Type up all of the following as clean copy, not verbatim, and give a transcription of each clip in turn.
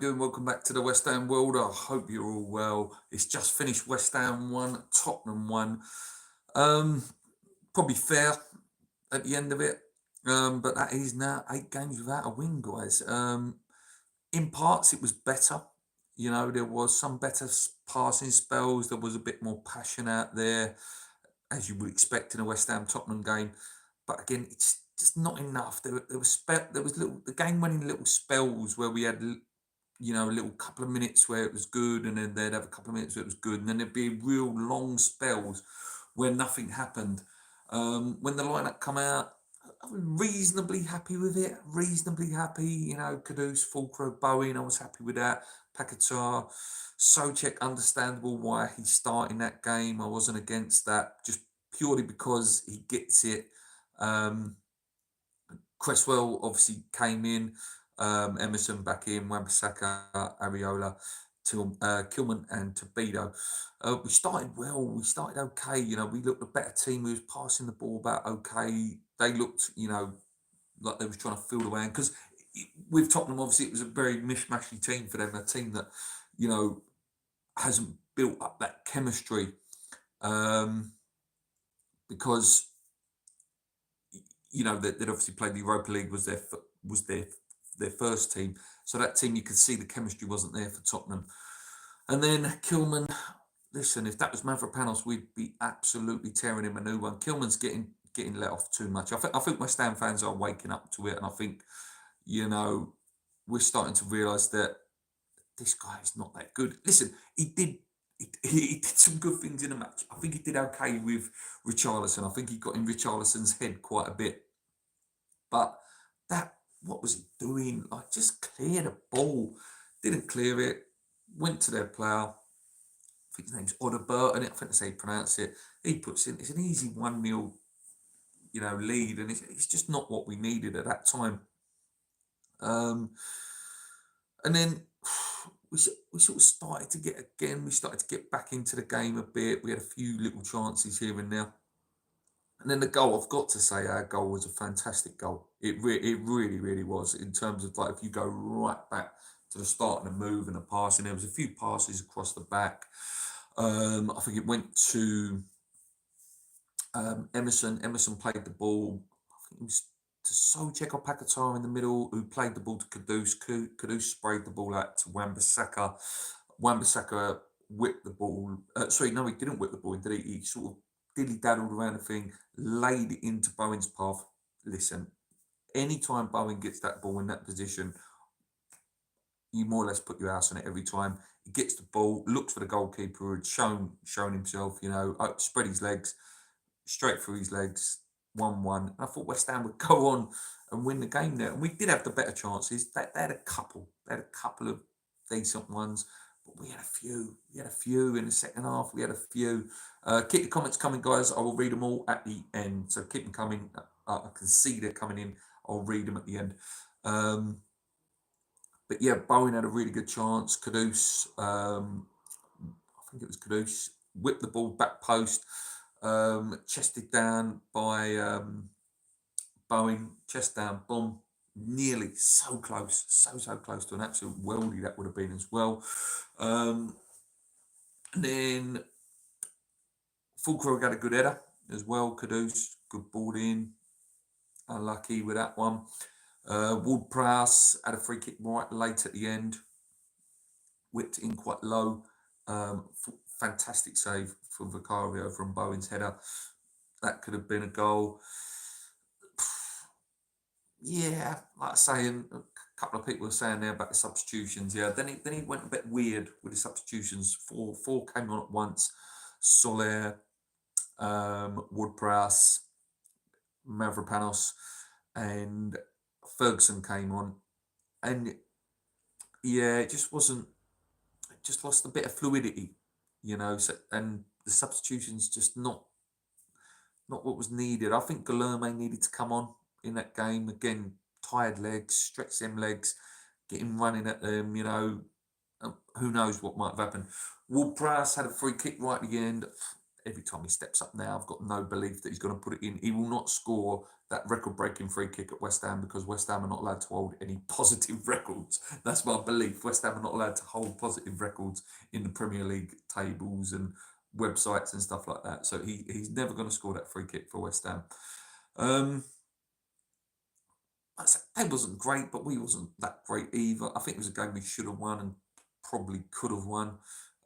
Good, welcome back to the West Ham world. I hope you're all well. It's just finished. West Ham 1, Tottenham 1. Um, Probably fair at the end of it. But that is now 8 games without a win, guys. In parts, it was better. There was some better passing spells. There was a bit more passion out there, as you would expect in a West Ham Tottenham game. But again, it's just not enough. There was little. The game went in little spells where we had a little couple of minutes where it was good, and then they'd have a couple of minutes where it was good, and then there'd be real long spells where nothing happened. When the lineup come out, I was reasonably happy with it. Reasonably happy, Kudus, Fulcro, Bowen. I was happy with that. Paquetá, Soucek, understandable why he's starting that game. I wasn't against that, just purely because he gets it. Um, Cresswell obviously came in. Emerson back in, Wan-Bissaka, Areola, Kilman and Tobido. We started well. We started okay. We looked a better team. We was passing the ball about okay. They looked, like they was trying to fill the way in. Because with Tottenham, obviously, it was a very mishmashy team for them. A team that, hasn't built up that chemistry. Because they'd obviously played the Europa League, was their first team. So that team, you could see the chemistry wasn't there for Tottenham. And then Kilman, listen, if that was Mavropanos, we'd be absolutely tearing him a new one. Kilman's getting let off too much. I think West Ham fans are waking up to it, and I think we're starting to realise that this guy is not that good. Listen, he did some good things in the match. I think he did okay with Richarlison. I think he got in Richarlison's head quite a bit. But what was he doing? Like, just clear the ball. Didn't clear it. Went to their player. I think his name's Odobert, and I think that's how you pronounce it. He puts in, it's an easy 1-0, lead, and it's just not what we needed at that time. And then we sort of started to get back into the game a bit. We had a few little chances here and there. And then the goal, I've got to say, our goal was a fantastic goal. It really, really was. In terms of, like, if you go right back to the start of the move and the passing, there was a few passes across the back. I think it went to Emerson. Emerson played the ball. I think it was to Soucek or Paquetá in the middle, who played the ball to Kudus. Kudus sprayed the ball out to Wan-Bissaka. Wan-Bissaka whipped the ball. Sorry, no, he didn't whip the ball, did he? He sort of dilly-daddled around the thing, laid it into Bowen's path. Listen, anytime Bowen gets that ball in that position, you more or less put your house on it every time. He gets the ball, looks for the goalkeeper who had shown himself, spread his legs, straight through his legs, 1-1. I thought West Ham would go on and win the game there. And we did have the better chances. They had a couple. They had a couple of decent ones. But we had a few. We had a few in the second half. We had a few. Keep the comments coming, guys. I will read them all at the end. So keep them coming. I can see they're coming in. I'll read them at the end. But yeah, Bowen had a really good chance. Kudus, I think it was Kudus, whipped the ball back post, chested down by Bowen, chest down, boom, nearly so close to an absolute worldie that would have been as well. And then Fulcro got a good header as well. Kudus, good ball in, unlucky with that one. Ward-Prowse had a free kick right late at the end, whipped in quite low. Fantastic save from Vicario from Bowen's header. That could have been a goal. Yeah, like I say, and a couple of people were saying there about the substitutions. Yeah, then he went a bit weird with the substitutions. Four came on at once. Soler, Ward-Prowse, Mavropanos, and Ferguson came on, and yeah, it just wasn't. It just lost a bit of fluidity, So, and the substitutions just not what was needed. I think Guilherme needed to come on in that game again. Tired legs, stretch them legs, get him running at them. Who knows what might have happened. Ward-Prowse had a free kick right at the end. every time he steps up now, I've got no belief that he's going to put it in. He will not score that record-breaking free kick at West Ham because West Ham are not allowed to hold any positive records. That's my belief. West Ham are not allowed to hold positive records in the Premier League tables and websites and stuff like that. So he's never going to score that free kick for West Ham. They wasn't great, but we wasn't that great either. I think it was a game we should have won and probably could have won.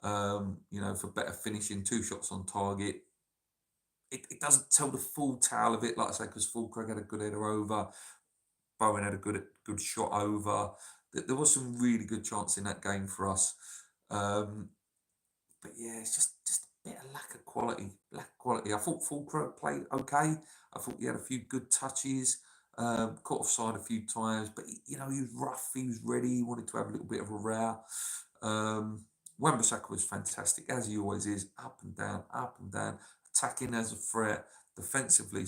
For better finishing, 2 shots on target. It doesn't tell the full tale of it, like I say, because Fulcraig had a good header over, Bowen had a good shot over. There was some really good chance in that game for us. But yeah, it's just a bit of lack of quality. I thought Fulcraig played okay. I thought he had a few good touches. Caught offside a few times, but he was rough, he was ready, he wanted to have a little bit of a row. Wan-Bissaka was fantastic, as he always is, up and down, attacking as a threat, defensively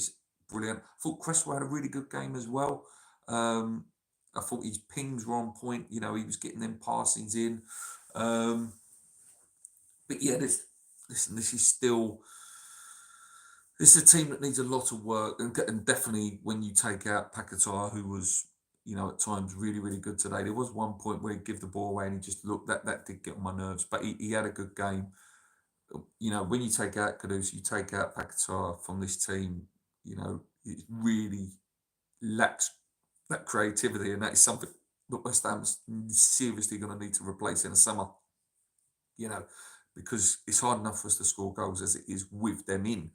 brilliant. I thought Cresswell had a really good game as well. I thought his pings were on point, he was getting them passings in. But yeah, this is still... This is a team that needs a lot of work, and definitely when you take out Paquetá, who was, at times really, really good today. There was one point where he'd give the ball away and he just looked, that did get on my nerves, but he had a good game. When you take out Kudus, you take out Paquetá from this team, it really lacks that creativity, and that is something that West Ham's seriously going to need to replace in the summer, because it's hard enough for us to score goals as it is with them in.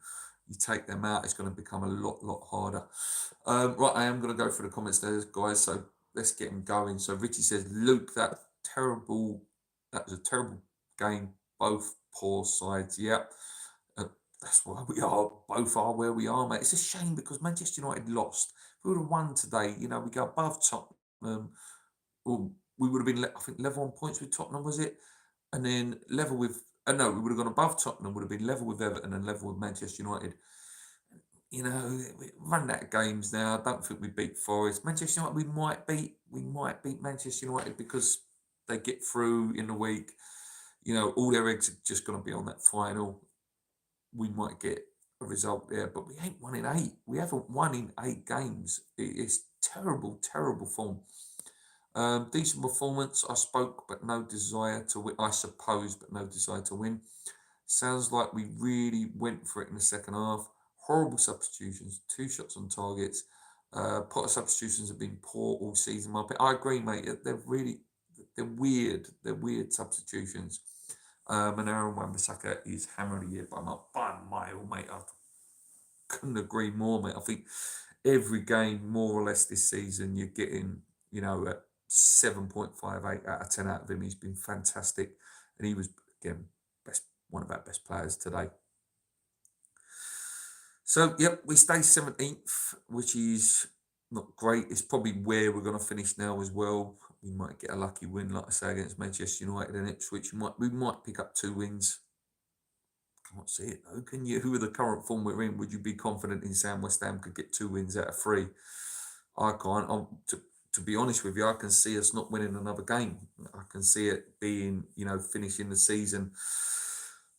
You take them out, it's going to become a lot harder. Right, I am going to go through the comments there, guys, so let's get them going. So Richie says, Luke, that was a terrible game, both poor sides. Yeah, that's why we are, both are where we are, mate. It's a shame because Manchester United lost. If we would have won today, we go above Tottenham, or we would have been, I think, level on points with Tottenham, was it? And then level with... no, we would have gone above Tottenham, would have been level with Everton and level with Manchester United. We run out of games now. I don't think we beat Forest. Manchester United, we might beat Manchester United because they get through in the week. All their eggs are just going to be on that final. We might get a result there, but we ain't won in 8. We haven't won in 8 games. It's terrible form. Decent performance, I spoke, but no desire to win. I suppose, but no desire to win. Sounds like we really went for it in the second half. Horrible substitutions, 2 shots on targets. Potter substitutions have been poor all season. I agree, mate. They're weird. They're weird substitutions. And Aaron Wan-Bissaka is hammered a year by a mile, mate. I couldn't agree more, mate. I think every game, more or less this season, you're getting, a 7.58 out of 10 out of him. He's been fantastic. And he was, again, one of our best players today. So, yep, we stay 17th, which is not great. It's probably where we're going to finish now as well. We might get a lucky win, like I say, against Manchester United and Ipswich. We might pick up 2 wins. Can't see it though, can you? Who are the current form we're in? Would you be confident in saying West Ham could get 2 wins out of 3? I can't. To be honest with you, I can see us not winning another game. I can see it being, finishing the season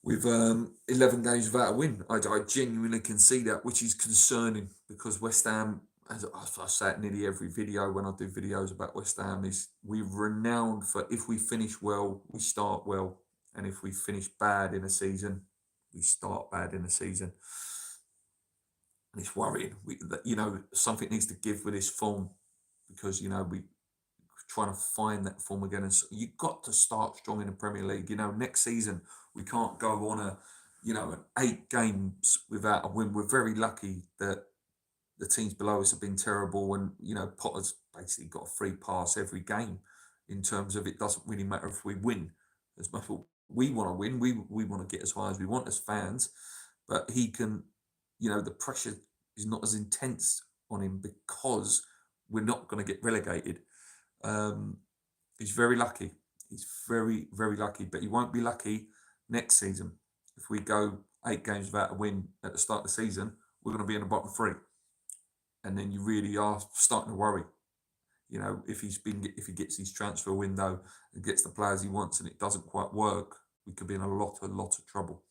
with 11 games without a win. I genuinely can see that, which is concerning because West Ham, as I say it nearly every video when I do videos about West Ham, is we're renowned for if we finish well, we start well. And if we finish bad in a season, we start bad in a season. And it's worrying. Something needs to give with this form because, we're trying to find that form again. And so you've got to start strong in the Premier League. Next season, we can't go on an 8 games without a win. We're very lucky that the teams below us have been terrible and, Potter's basically got a free pass every game in terms of it doesn't really matter if we win. As much as we want to win, we want to get as high as we want as fans, but he can, the pressure is not as intense on him because we're not going to get relegated. He's very lucky. He's very, very lucky, but he won't be lucky next season. If we go 8 games without a win at the start of the season, we're going to be in the bottom 3. And then you really are starting to worry. If he gets his transfer window and gets the players he wants and it doesn't quite work, we could be in a lot of trouble.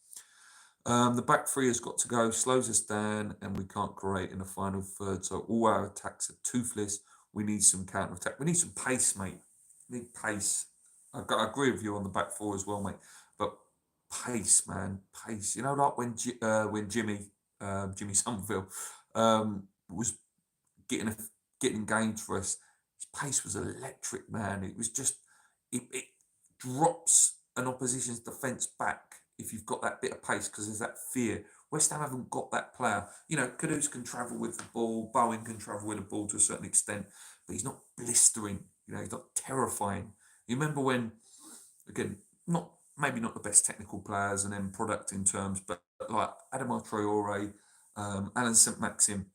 The back three has got to go, slows us down, and we can't create in the final third. So all our attacks are toothless. We need some counter attack. We need some pace, mate. We need pace. I agree with you on the back four as well, mate. But pace, man, pace. You know, like when Jimmy Somerville was getting getting games for us. His pace was electric, man. It was just it drops an opposition's defence back if you've got that bit of pace because there's that fear. West Ham haven't got that player. You know, Kudus can travel with the ball, Bowen can travel with the ball to a certain extent, but he's not blistering. You know, he's not terrifying. You remember when, again, not maybe not the best technical players and end product in terms, but like Adama Traore, Alan St. Maxim,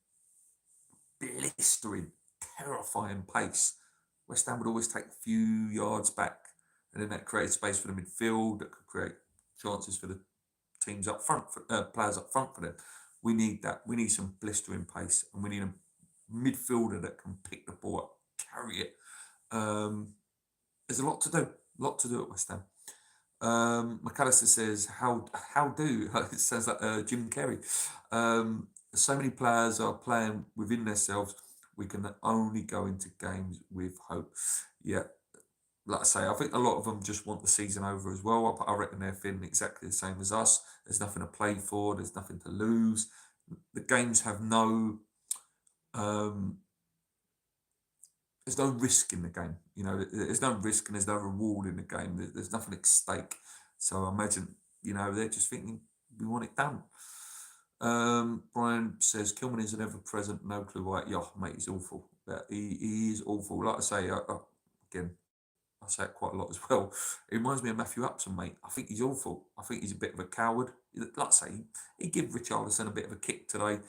blistering, terrifying pace. West Ham would always take a few yards back, and then that created space for the midfield that could create chances for the teams up front, players up front for them. We need that. We need some blistering pace, and we need a midfielder that can pick the ball up, carry it. There's a lot to do at West Ham. McAllister says, how do? It sounds like Jim Carrey. So many players are playing within themselves. We can only go into games with hope. Yeah, like I say, I think a lot of them just want the season over as well. I reckon they're feeling exactly the same as us. There's nothing to play for. There's nothing to lose. The games have no... there's no risk in the game. You know, there's no risk and there's no reward in the game. There's nothing at stake. So I imagine, you know, they're just thinking, we want it done. Brian says, Kilman is an ever-present, no clue why. Yeah, mate, he's awful. He is awful. Like I say, again, I say it quite a lot as well. It reminds me of Matthew Upson, mate. I think he's awful. I think he's a bit of a coward. Like I say, he gave Richarlison a bit of a kick today.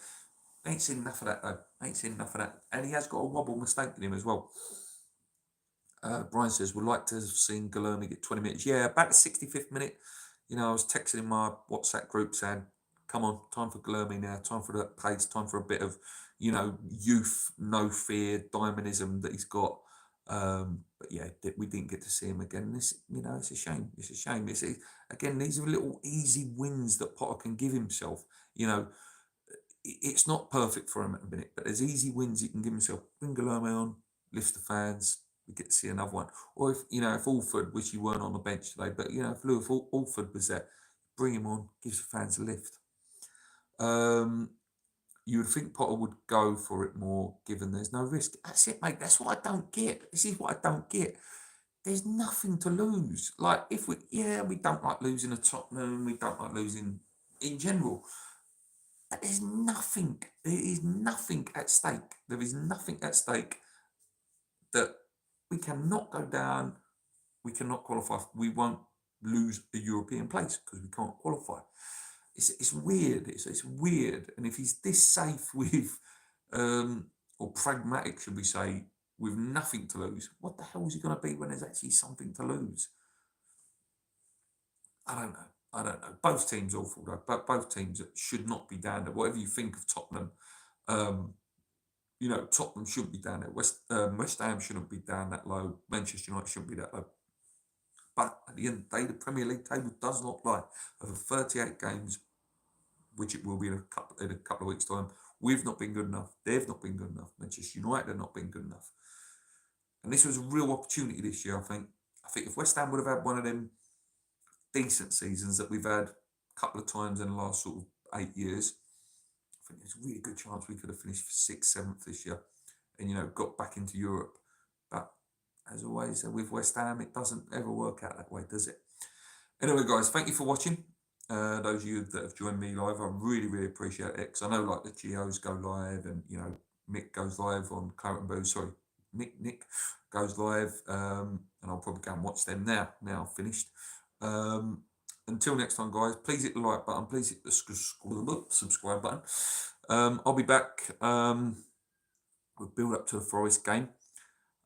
I ain't seen enough of that, though. I ain't seen enough of that. And he has got a wobble mistake in him as well. Brian says, would like to have seen Guilherme get 20 minutes. Yeah, about the 65th minute. You know, I was texting in my WhatsApp group saying, come on, time for Guilherme now, time for that pace, time for a bit of, you know, youth, no fear, dynamism that he's got. But yeah, we didn't get to see him again. This, you know, it's a shame. It's a shame. Again, these are little easy wins that Potter can give himself. You know, it's not perfect for him at the minute, but there's easy wins he can give himself. Bring Guilherme on, lift the fans. We get to see another one. Or if, you know, if Alford, which he weren't on the bench today, but, you know, if Lewis Alford was there, bring him on, gives the fans a lift. You would think Potter would go for it more, given there's no risk. That's it, mate. That's what I don't get. This is what I don't get. There's nothing to lose. Like, we don't like losing to Tottenham. We don't like losing in general. But there's nothing. There is nothing at stake. There is nothing at stake that we cannot go down. We cannot qualify. We won't lose a European place because we can't qualify. It's weird. It's weird. And if he's this safe with, or pragmatic, should we say, with nothing to lose, what the hell is he going to be when there's actually something to lose? I don't know. Both teams awful though. But both teams should not be down there. Whatever you think of Tottenham, you know, Tottenham shouldn't be down there. West Ham shouldn't be down that low. Manchester United shouldn't be that low. But at the end of the day, the Premier League table does not lie. Over 38 games, which it will be in a couple of weeks' time, we've not been good enough. They've not been good enough. Manchester United have not been good enough. And this was a real opportunity this year, I think. I think if West Ham would have had one of them decent seasons that we've had a couple of times in the last sort of 8 years, I think there's a really good chance we could have finished 6th, 7th this year and, you know, got back into Europe. But as always, with West Ham, it doesn't ever work out that way, does it? Anyway, guys, thank you for watching. Those of you that have joined me live, I really, really appreciate it. Because I know, like, the Geos go live and, you know, Mick goes live on Claret and Boo. Sorry, Nick goes live. And I'll probably go and watch them now finished. Until next time, guys, please hit the like button. Please hit the subscribe button. I'll be back. We'll build up to the Forest game.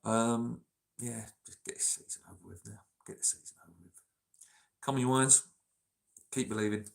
Yeah, just get this season over with now. Get the season over with. Come on, you wines. Keep believing.